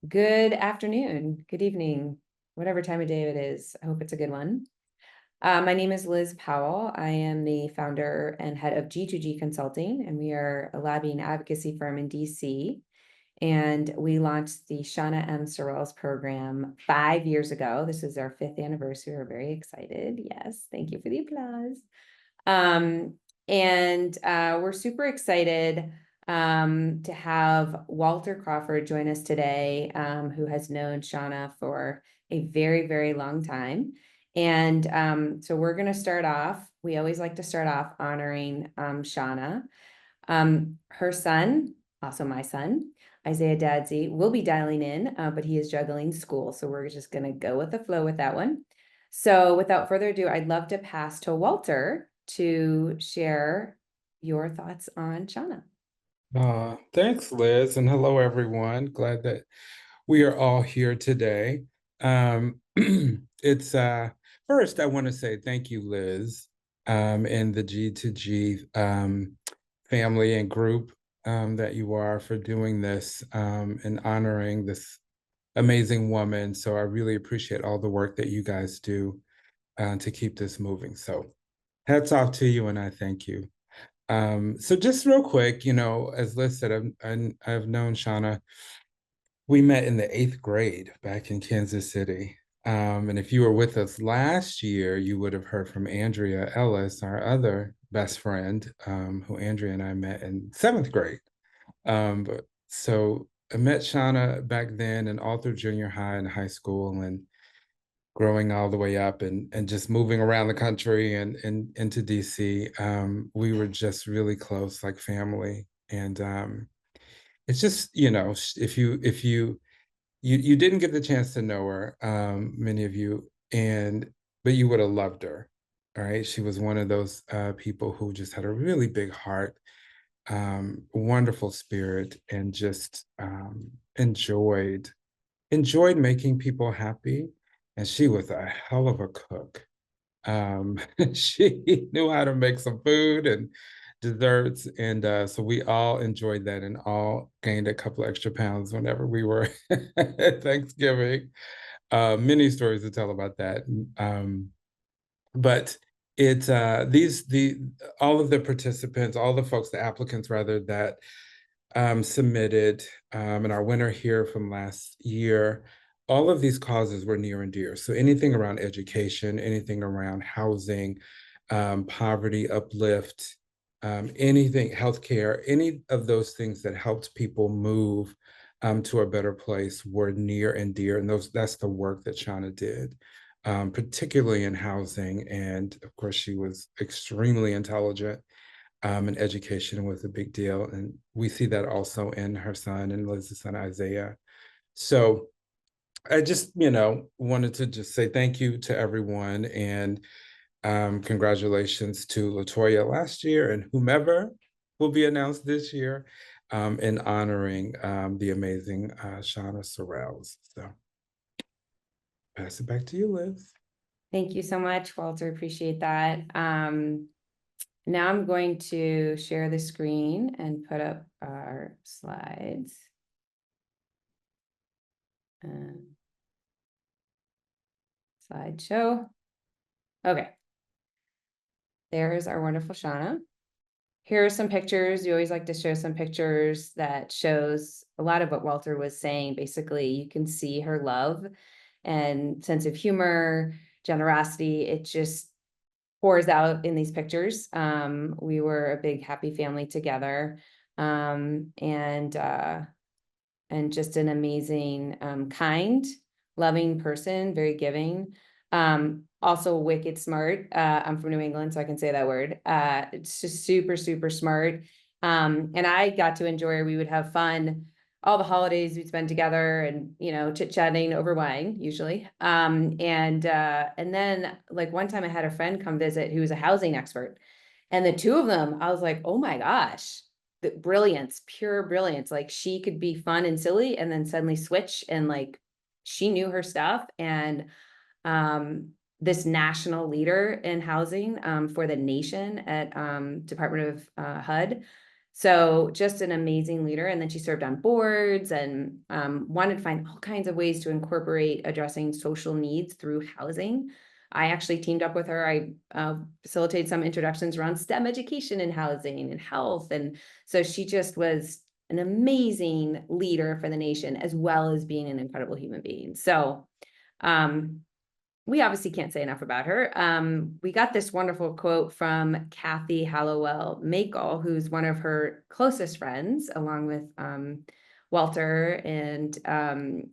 Good afternoon, good evening, whatever time of day it is. I hope it's a good one. My name is Liz Powell. I am the founder and head of G2G Consulting, and we are a lobbying advocacy firm in DC. And we launched the Shauna M Sorrells program 5 years ago. This is our 5th anniversary. We're very excited. Yes, thank you for the applause. We're super excited to have Walter Crawford join us today, who has known Shauna for a very, very long time. So we're going to start off. We always like to start off honoring Shauna. Her son, also my son, Isaiah Dadsey, will be dialing in, but he is juggling school. So we're just going to go with the flow with that one. So without further ado, I'd love to pass to Walter to share your thoughts on Shauna. Thanks, Liz, and hello, everyone. Glad that we are all here today. It's first, I want to say thank you, Liz, and the G2G family and group that you are for doing this and honoring this amazing woman. So I really appreciate all the work that you guys do to keep this moving. So hats off to you, and I thank you. So just real quick, as Liz said, I've known Shauna. We met in the 8th grade back in Kansas City. And if you were with us last year, you would have heard from Andrea Ellis, our other best friend, who Andrea and I met in 7th grade. So I met Shauna back then and all through junior high and high school and growing all the way up and just moving around the country and into DC. We were just really close, like family. And it's just, if you didn't get the chance to know her, many of you, but you would have loved her. All right. She was one of those people who just had a really big heart, wonderful spirit, and just enjoyed making people happy. And she was a hell of a cook. She knew how to make some food and desserts. And so we all enjoyed that and all gained a couple extra pounds whenever we were at Thanksgiving. Many stories to tell about that. But it's all of the participants, all the folks, the applicants rather, that submitted, and our winner here from last year, all of these causes were near and dear. So anything around education, anything around housing, poverty uplift, anything, healthcare, any of those things that helped people move to a better place were near and dear. And that's the work that Shauna did, particularly in housing. And of course, she was extremely intelligent. And education was a big deal. And we see that also in her son and Liz's son, Isaiah. So I just, wanted to just say thank you to everyone and congratulations to LaToya last year and whomever will be announced this year in honoring the amazing Shauna Sorrells. So pass it back to you, Liz. Thank you so much, Walter. Appreciate that. Now I'm going to share the screen and put up our slides. Slideshow. Okay. There's our wonderful Shauna. Here are some pictures. You always like to show some pictures that shows a lot of what Walter was saying. Basically, you can see her love and sense of humor, generosity. It just pours out in these pictures. We were a big happy family together, and just an amazing, kind, loving person, very giving. Also wicked smart. I'm from New England, so I can say that word. It's just super, super smart. And I got to enjoy her. We would have fun all the holidays we'd spend together and, chit-chatting over wine usually. And then like one time I had a friend come visit who was a housing expert, and the two of them, I was like, oh my gosh, the brilliance, pure brilliance. Like she could be fun and silly and then suddenly switch, and like she knew her stuff. And this national leader in housing for the nation at Department of HUD. So just an amazing leader. And then she served on boards and wanted to find all kinds of ways to incorporate addressing social needs through housing. I actually teamed up with her. I facilitated some introductions around STEM education and housing and health. And so she just was an amazing leader for the nation, as well as being an incredible human being. So we obviously can't say enough about her. We got this wonderful quote from Kathy Hallowell Makel, who's one of her closest friends, along with Walter. And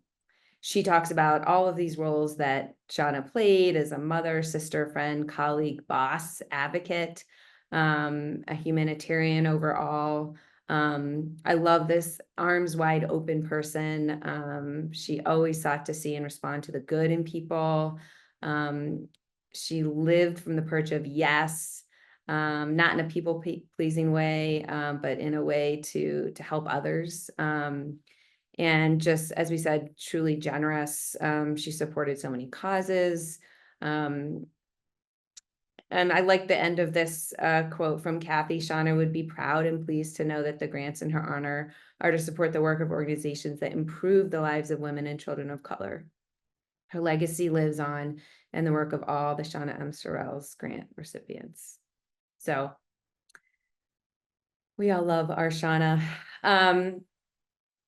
she talks about all of these roles that Shauna played as a mother, sister, friend, colleague, boss, advocate, a humanitarian overall. I love this arms wide open person. She always sought to see and respond to the good in people. She lived from the perch of yes, not in a people pleasing way, but in a way to help others. And just as we said, truly generous. She supported so many causes. And I like the end of this quote from Kathy. Shauna would be proud and pleased to know that the grants in her honor are to support the work of organizations that improve the lives of women and children of color. Her legacy lives on in the work of all the Shauna M. Sorrells Grant recipients. So we all love our Shauna.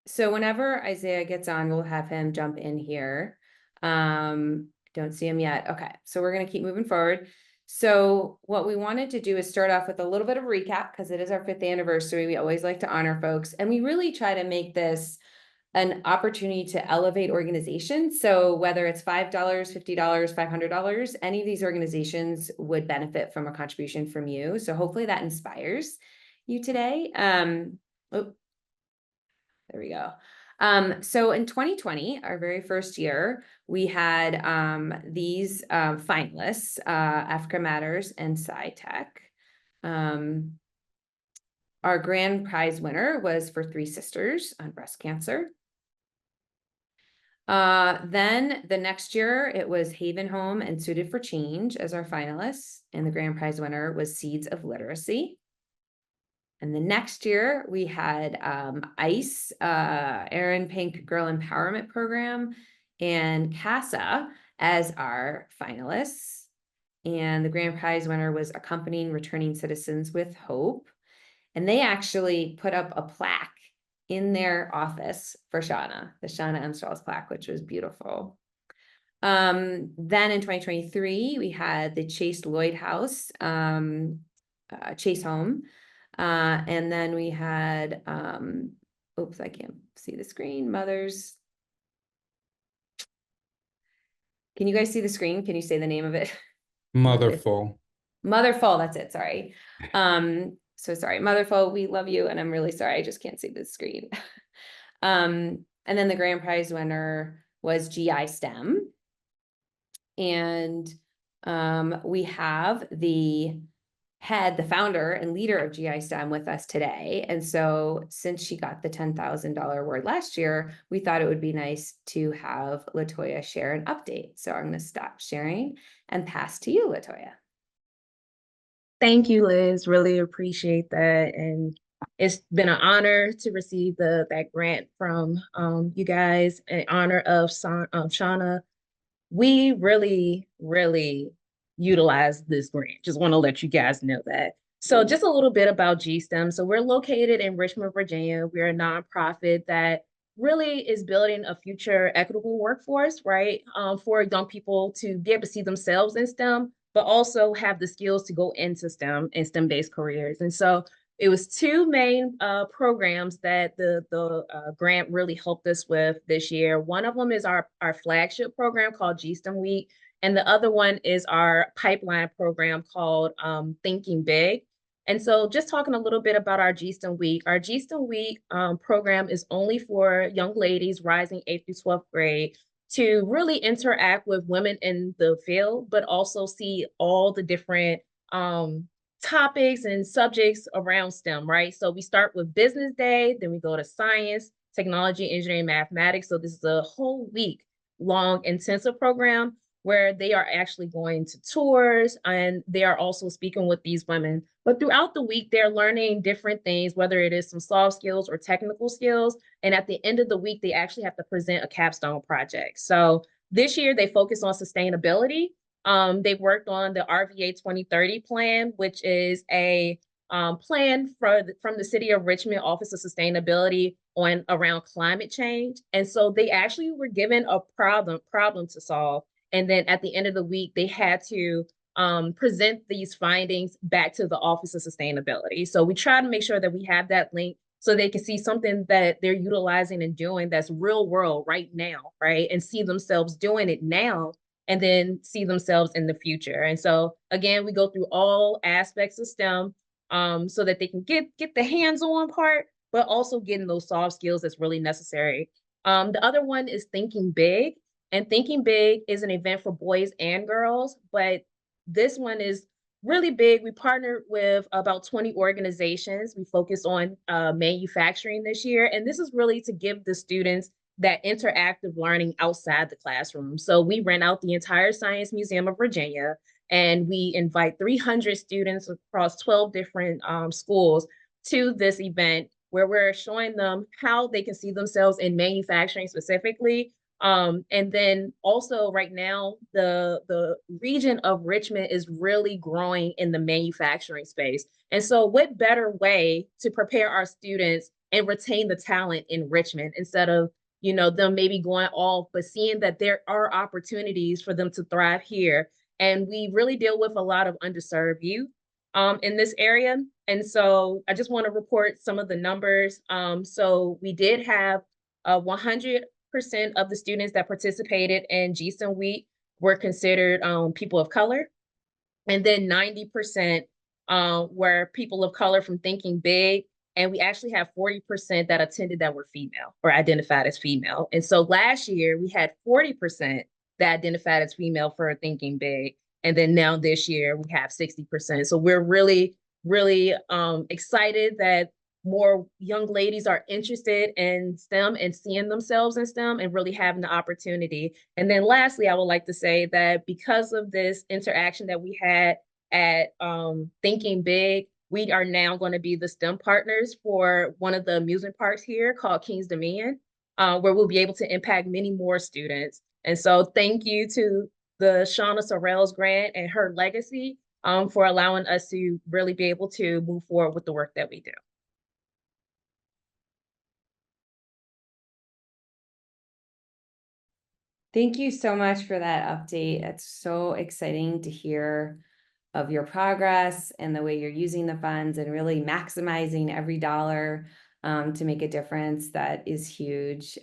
So whenever Isaiah gets on, we'll have him jump in here. Don't see him yet. Okay, so we're going to keep moving forward. So what we wanted to do is start off with a little bit of a recap, because it is our 5th anniversary. We always like to honor folks, and we really try to make this an opportunity to elevate organizations. So whether it's $5, $50, $500, any of these organizations would benefit from a contribution from you. So hopefully that inspires you today. There we go. So in 2020, our very first year, we had these finalists, Africa Matters and SciTech. Our grand prize winner was for 3 sisters on breast cancer. Then the next year, it was Haven Home and Suited for Change as our finalists, and the grand prize winner was Seeds of Literacy. And the next year we had ICE, Aaron Pink Girl Empowerment Program, and CASA as our finalists. And the grand prize winner was Accompanying Returning Citizens with Hope. And they actually put up a plaque in their office for Shauna, the Shauna M. Sorrells plaque, which was beautiful. Then in 2023, we had the Chase Lloyd House, Chase Home. And then we had, oops, I can't see the screen, Mothers. Can you guys see the screen? Can you say the name of it? Motherful. Motherful, that's it, sorry. So sorry, Motherful, we love you, and I'm really sorry, I just can't see the screen. And then the grand prize winner was GI STEM. And we have the founder and leader of GI STEM with us today. And so since she got the $10,000 award last year, we thought it would be nice to have LaToya share an update. So I'm going to stop sharing and pass to you, LaToya. Thank you, Liz. Really appreciate that. And it's been an honor to receive that grant from you guys in honor of Shauna. We really, really utilize this grant. Just want to let you guys know that. So just a little bit about GSTEM. So we're located in Richmond, Virginia. We're a nonprofit that really is building a future equitable workforce, right? For young people to be able to see themselves in STEM, but also have the skills to go into STEM and STEM-based careers. And so it was 2 main programs that the grant really helped us with this year. One of them is our flagship program called GSTEM Week, and the other one is our pipeline program called Thinking Big. And so just talking a little bit about our GSTEM Week. Our GSTEM Week program is only for young ladies rising 8th through 12th grade to really interact with women in the field, but also see all the different topics and subjects around STEM, right? So we start with business day, then we go to science, technology, engineering, mathematics. So this is a whole week long intensive program where they are actually going to tours and they are also speaking with these women. But throughout the week, they're learning different things, whether it is some soft skills or technical skills. And at the end of the week, they actually have to present a capstone project. So this year, they focus on sustainability. They worked on the RVA 2030 plan, which is a plan from the City of Richmond Office of Sustainability on around climate change. And so they actually were given a problem to solve. And then at the end of the week, they had to present these findings back to the Office of Sustainability. So we try to make sure that we have that link so they can see something that they're utilizing and doing that's real world right now, right? And see themselves doing it now and then see themselves in the future. And so again, we go through all aspects of STEM so that they can get the hands-on part, but also getting those soft skills that's really necessary. The other one is Thinking Big. And Thinking Big is an event for boys and girls, but this one is really big. We partnered with about 20 organizations. We focus on manufacturing this year. And this is really to give the students that interactive learning outside the classroom. So we rent out the entire Science Museum of Virginia, and we invite 300 students across 12 different schools to this event where we're showing them how they can see themselves in manufacturing specifically. And then also right now, the region of Richmond is really growing in the manufacturing space. And so what better way to prepare our students and retain the talent in Richmond instead of, you know, them maybe going off, but seeing that there are opportunities for them to thrive here. And we really deal with a lot of underserved youth in this area. And so I just want to report some of the numbers. So we did have 100% of the students that participated in GSEM Week were considered people of color. And then 90% were people of color from Thinking Big. And we actually have 40% that attended that were female or identified as female. And so last year we had 40% that identified as female for Thinking Big. And then now this year we have 60%. So we're really, really excited that more young ladies are interested in STEM and seeing themselves in STEM and really having the opportunity. And then lastly, I would like to say that because of this interaction that we had at Thinking Big, we are now going to be the STEM partners for one of the amusement parks here called King's Dominion, where we'll be able to impact many more students. And so thank you to the Shauna Sorrells Grant and HERlegacy for allowing us to really be able to move forward with the work that we do. Thank you so much for that update. It's so exciting to hear of your progress and the way you're using the funds and really maximizing every dollar to make a difference. That is huge.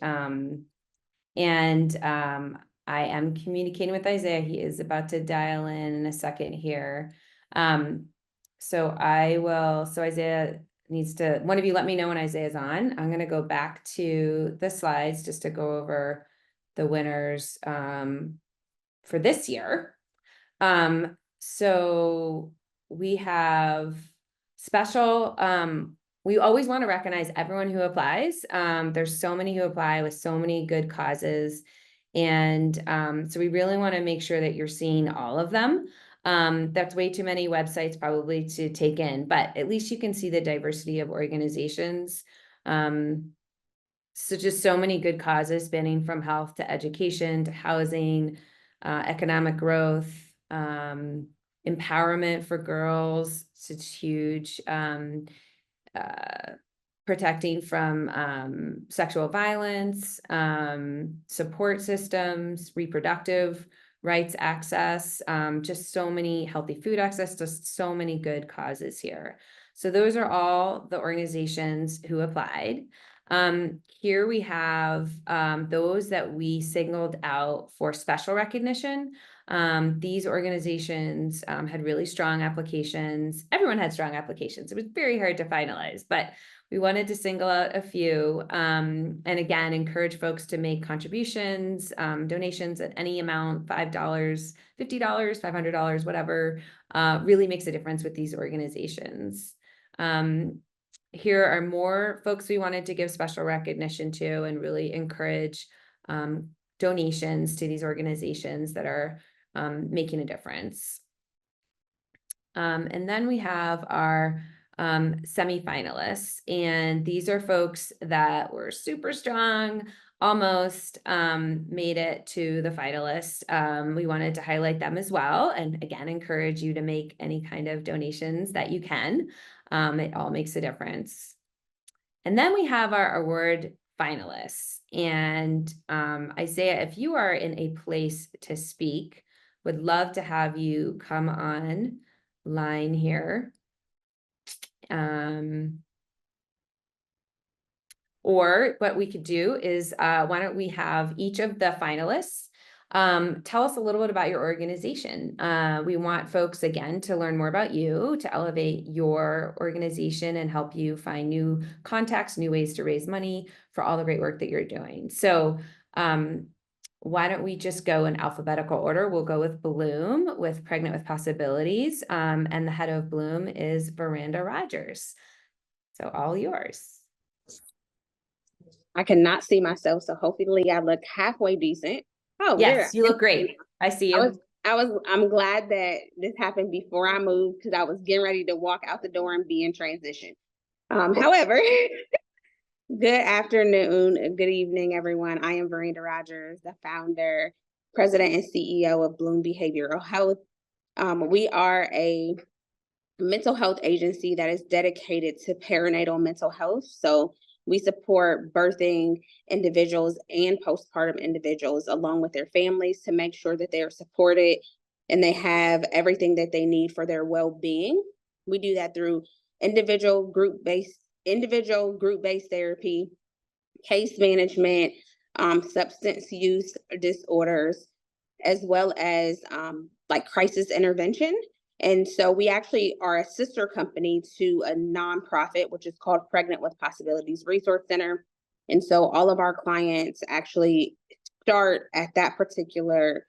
I am communicating with Isaiah. He is about to dial in a second here. So Isaiah needs to, one of you let me know when Isaiah's on. I'm going to go back to the slides just to go over the winners for this year. So we have special, we always want to recognize everyone who applies. There's so many who apply with so many good causes. And so we really want to make sure that you're seeing all of them. That's way too many websites probably to take in, but at least you can see the diversity of organizations. So just so many good causes spanning from health to education to housing, economic growth, empowerment for girls. It's huge. Protecting from sexual violence, support systems, reproductive rights access, just so many healthy food access, just so many good causes here. So those are all the organizations who applied. Here we have those that we singled out for special recognition. These organizations had really strong applications. Everyone had strong applications. It was very hard to finalize, but we wanted to single out a few, and again, encourage folks to make contributions, donations at any amount, $5, $50, $500, whatever, really makes a difference with these organizations. Here are more folks we wanted to give special recognition to and really encourage donations to these organizations that are making a difference. And then we have our semi-finalists, and these are folks that were super strong, almost made it to the finalists. We wanted to highlight them as well, and again, encourage you to make any kind of donations that you can. It all makes a difference. And then we have our award finalists. And Isaiah, if you are in a place to speak, would love to have you come on line here. Or what we could do is, why don't we have each of the finalists tell us a little bit about your organization. We want folks, again, to learn more about you, to elevate your organization and help you find new contacts, new ways to raise money for all the great work that you're doing. So why don't we just go in alphabetical order? We'll go with Bloom, with Pregnant with Possibilities, and the head of Bloom is Veranda Rogers. So all yours. I cannot see myself, so hopefully I look halfway decent. Oh, yes, there. You look great. I see you. I'm glad that this happened before I moved, because I was getting ready to walk out the door and be in transition. However, good afternoon, good evening, everyone. I am Veranda Rogers, the founder, president, and CEO of Bloom Behavioral Health. We are a mental health agency that is dedicated to perinatal mental health. So we support birthing individuals and postpartum individuals along with their families to make sure that they are supported and they have everything that they need for their well-being. We do that through individual group-based therapy, case management, substance use disorders, as well as like crisis intervention. And so we actually are a sister company to a nonprofit, which is called Pregnant with Possibilities Resource Center. And so all of our clients actually start at that particular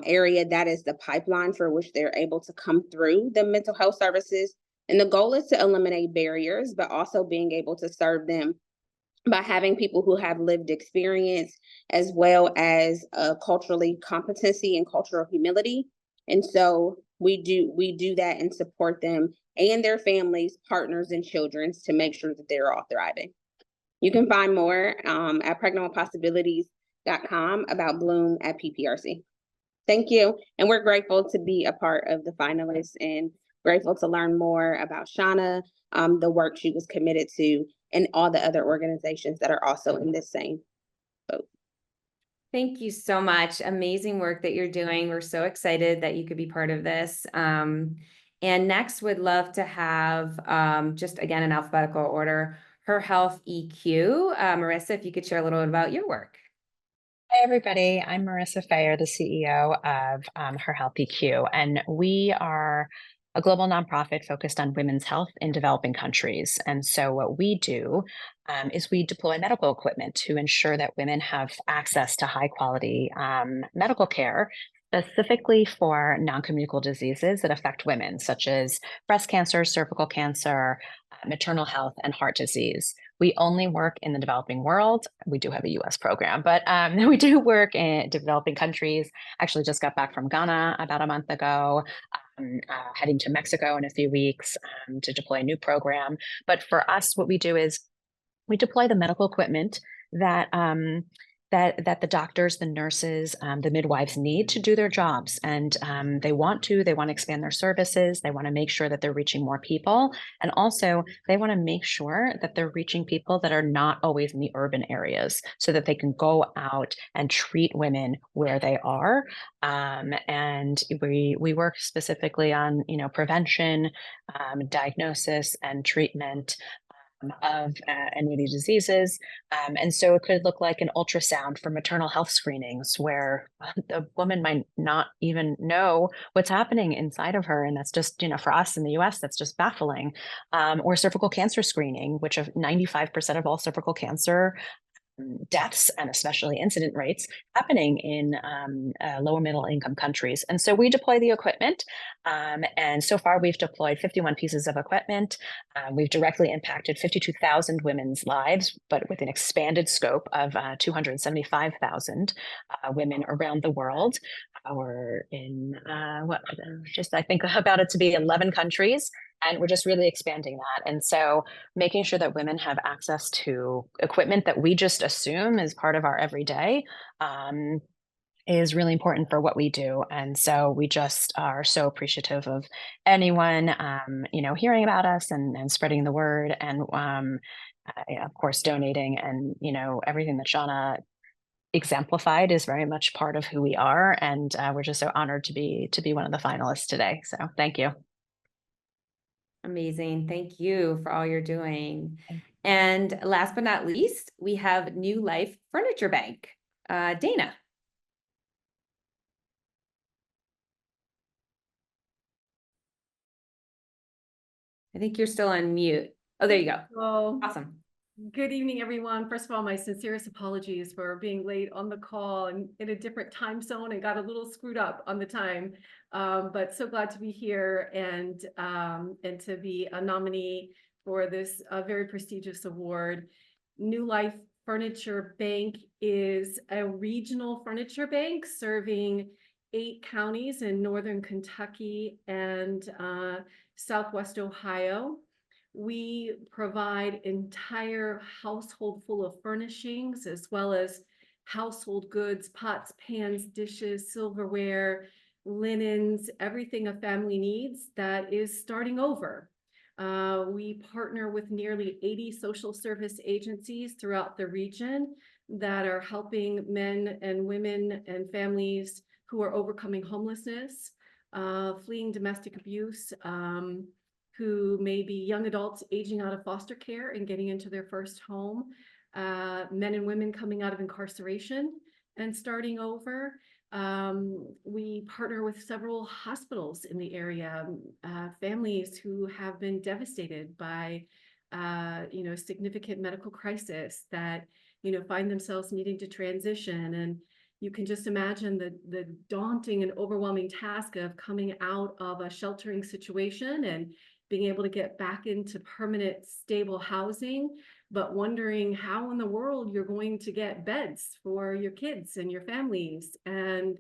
area. That is the pipeline for which they're able to come through the mental health services. And the goal is to eliminate barriers, but also being able to serve them by having people who have lived experience, as well as culturally competency and cultural humility. And so we do that and support them and their families, partners, and children to make sure that they're all thriving. You can find more at pregnantwithpossibilities.com about Bloom at PPRC. Thank you. And we're grateful to be a part of the finalists and grateful to learn more about Shauna, the work she was committed to, and all the other organizations that are also in this same boat. Thank you so much. Amazing work that you're doing. We're so excited that you could be part of this. And next, would love to have, just again, in alphabetical order, HERhealthEQ. Marissa, if you could share a little bit about your work. Hi, everybody. I'm Marissa Fayer, the CEO of HERhealthEQ, and we are a global nonprofit focused on women's health in developing countries. And so what we do is we deploy medical equipment to ensure that women have access to high quality medical care, specifically for non-communicable diseases that affect women, such as breast cancer, cervical cancer, maternal health, and heart disease. We only work in the developing world. We do have a US program, but we do work in developing countries. Actually just got back from Ghana about a month ago. Heading to Mexico in a few weeks to deploy a new program. But for us, what we do is we deploy the medical equipment that that the doctors, the nurses, the midwives need to do their jobs. And they want to expand their services. They want to make sure that they're reaching more people. And also they want to make sure that they're reaching people that are not always in the urban areas so that they can go out and treat women where they are. And we work specifically on, prevention, diagnosis, and treatment of any of these diseases. And so it could look like an ultrasound for maternal health screenings where the woman might not even know what's happening inside of her. And that's just, for us in the US, that's just baffling. Or cervical cancer screening, which of 95% of all cervical cancer deaths and especially incident rates happening in lower middle income countries. And so we deploy the equipment. And so far we've deployed 51 pieces of equipment. We've directly impacted 52,000 women's lives, but with an expanded scope of 275,000 women around the world. We're in I think about it to be 11 countries. And we're just really expanding that. And so making sure that women have access to equipment that we just assume is part of our everyday is really important for what we do. And so we just are so appreciative of anyone, hearing about us and spreading the word and, of course, donating and, everything that Shauna exemplified is very much part of who we are. And we're just so honored to be one of the finalists today. So thank you. Amazing. Thank you for all you're doing. And last but not least, we have New Life Furniture Bank. Dana. I think you're still on mute. Oh, there you go. Hello. Awesome. Good evening, everyone. First of all, my sincerest apologies for being late on the call and in a different time zone and got a little screwed up on the time. But so glad to be here and to be a nominee for this very prestigious award. New Life Furniture Bank is a regional furniture bank serving 8 counties in northern Kentucky and Southwest Ohio. We provide entire household full of furnishings, as well as household goods, pots, pans, dishes, silverware, linens, everything a family needs that is starting over. We partner with nearly 80 social service agencies throughout the region that are helping men and women and families who are overcoming homelessness, fleeing domestic abuse, who may be young adults aging out of foster care and getting into their first home, men and women coming out of incarceration and starting over. We partner with several hospitals in the area, families who have been devastated by, significant medical crisis that, find themselves needing to transition. And you can just imagine the daunting and overwhelming task of coming out of a sheltering situation and being able to get back into permanent, stable housing, but wondering how in the world you're going to get beds for your kids and your families and,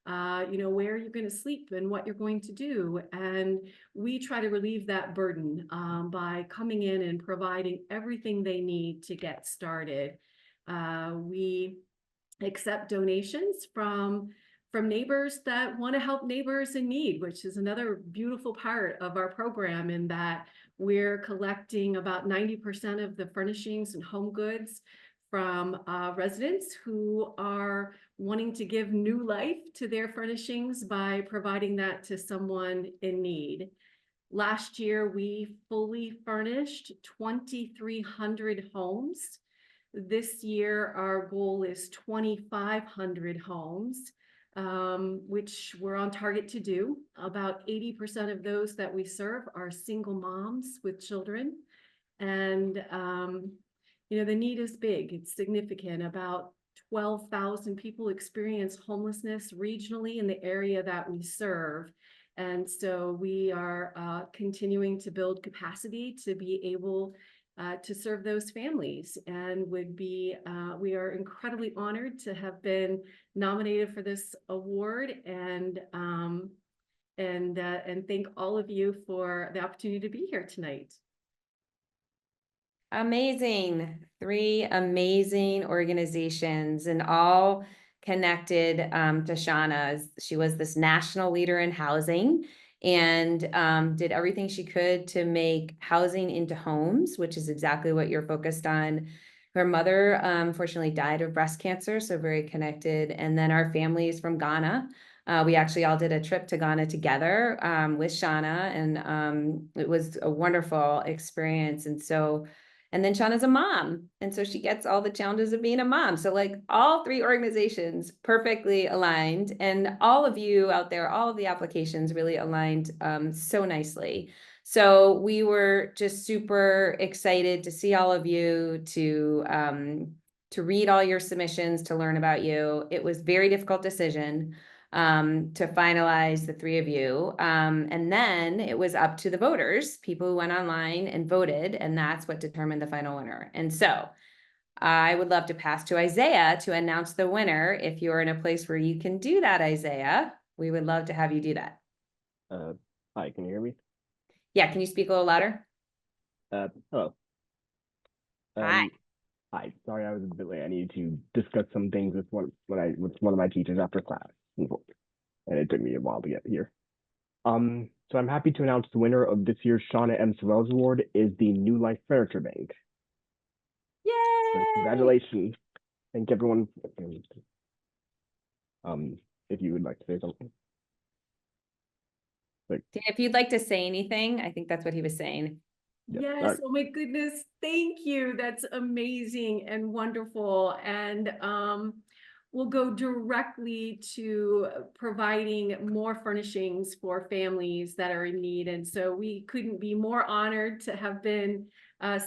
where you're going to sleep and what you're going to do. And we try to relieve that burden by coming in and providing everything they need to get started. We accept donations from neighbors that want to help neighbors in need, which is another beautiful part of our program, in that we're collecting about 90% of the furnishings and home goods from residents who are wanting to give new life to their furnishings by providing that to someone in need. Last year, we fully furnished 2,300 homes. This year, our goal is 2,500 homes. Which we're on target to do. About 80% of those that we serve are single moms with children. And, the need is big, it's significant. About 12,000 people experience homelessness regionally in the area that we serve. And so we are continuing to build capacity to be able to serve those families, and we are incredibly honored to have been nominated for this award, and thank all of you for the opportunity to be here tonight. Amazing. 3 amazing organizations, and all connected to Shauna. She was this national leader in housing and did everything she could to make housing into homes, which is exactly what you're focused on. Her mother, unfortunately, died of breast cancer, so very connected. And then our family is from Ghana. We actually all did a trip to Ghana together with Shauna, and it was a wonderful experience. And then Shauna's a mom, and so she gets all the challenges of being a mom. So like all 3 organizations perfectly aligned, and all of you out there, all of the applications really aligned so nicely. So we were just super excited to see all of you, to to read all your submissions, to learn about you. It was a very difficult decision to finalize the three of you. And then it was up to the voters, people who went online and voted, and that's what determined the final winner. And so I would love to pass to Isaiah to announce the winner. If you're in a place where you can do that, Isaiah, we would love to have you do that. Hi, can you hear me? Yeah, can you speak a little louder? Hello. Hi. Hi. Sorry, I was a bit late. I needed to discuss some things with one of my teachers after class, and it took me a while to get here. So I'm happy to announce the winner of this year's Shauna M. Sorrells Award is the New Life Furniture Bank. Yay! So congratulations. Thank everyone. If you would like to say something. If you'd like to say anything, I think that's what he was saying. Yep. Yes, oh my goodness, thank you. That's amazing and wonderful. And we'll go directly to providing more furnishings for families that are in need. And so we couldn't be more honored to have been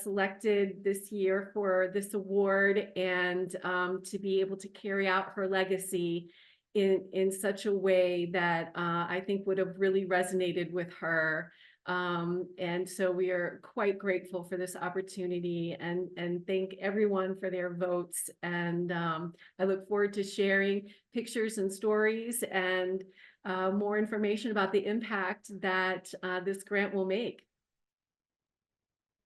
selected this year for this award, and to be able to carry out her legacy in such a way that I think would have really resonated with her. And so we are quite grateful for this opportunity, and thank everyone for their votes. And I look forward to sharing pictures and stories and more information about the impact that this grant will make.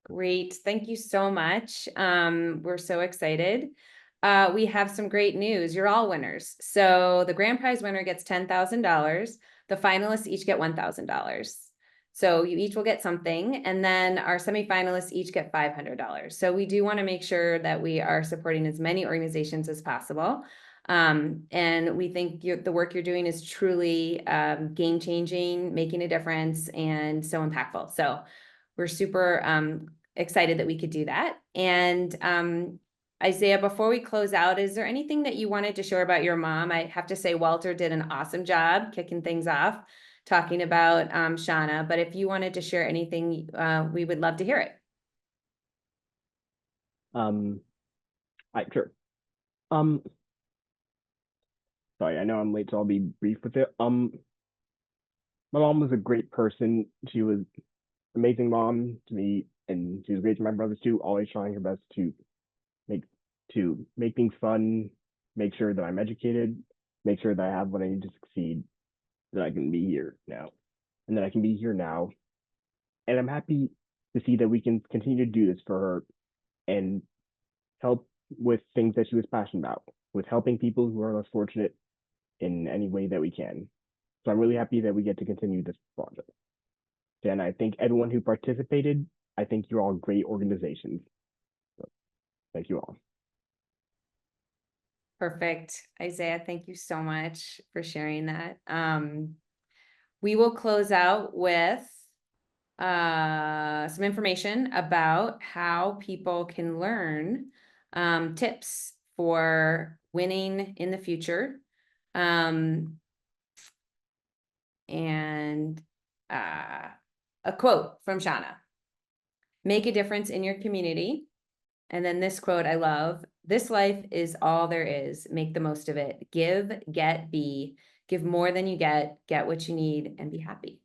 Great. Thank you so much. We're so excited. We have some great news. You're all winners. So the grand prize winner gets $10,000. The finalists each get $1,000. So you each will get something, and then our semifinalists each get $500. So we do want to make sure that we are supporting as many organizations as possible. And we think the work you're doing is truly game-changing, making a difference, and so impactful. So we're super excited that we could do that. And Isaiah, before we close out, is there anything that you wanted to share about your mom? I have to say Walter did an awesome job kicking things off, talking about Shauna, but if you wanted to share anything, we would love to hear it. Sure. Sorry, I know I'm late, so I'll be brief with it. My mom was a great person. She was an amazing mom to me, and she was great to my brothers too, always trying her best to make things fun, make sure that I'm educated, make sure that I have what I need to succeed, that I can be here now, and that I can be here now. And I'm happy to see that we can continue to do this for her and help with things that she was passionate about, with helping people who are less fortunate in any way that we can. So I'm really happy that we get to continue this project. And I thank everyone who participated. I think you're all great organizations. So thank you all. Perfect. Isaiah, thank you so much for sharing that. We will close out with some information about how people can learn tips for winning in the future. And a quote from Shauna: "Make a difference in your community." And then this quote I love: "This life is all there is. Make the most of it. Give, get, be. Give more than you get what you need, and be happy."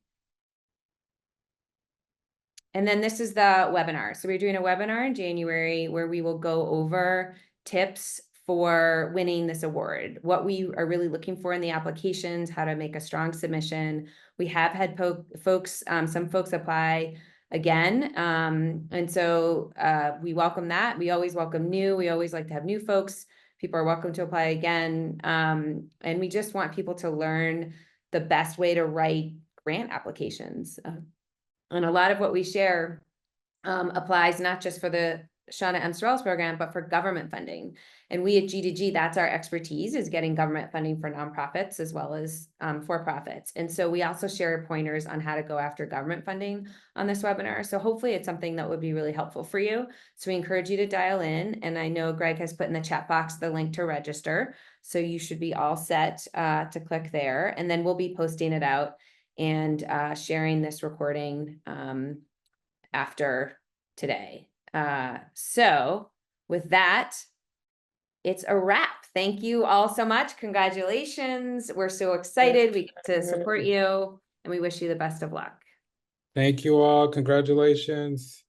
And then this is the webinar. So we're doing a webinar in January where we will go over tips for winning this award, what we are really looking for in the applications, how to make a strong submission. We have had some folks apply again. And so we welcome that. We always welcome new. We always like to have new folks. People are welcome to apply again. And we just want people to learn the best way to write grant applications. And a lot of what we share applies not just for the Shauna M. Sorrells program, but for government funding. And we at G2G, that's our expertise, is getting government funding for nonprofits as well as for-profits. And so we also share pointers on how to go after government funding on this webinar. So hopefully it's something that would be really helpful for you. So we encourage you to dial in. And I know Greg has put in the chat box the link to register. So you should be all set to click there. And then we'll be posting it out and sharing this recording after today. So with that, it's a wrap. Thank you all so much. Congratulations. We're so excited. We get to support you and we wish you the best of luck. Thank you all. Congratulations.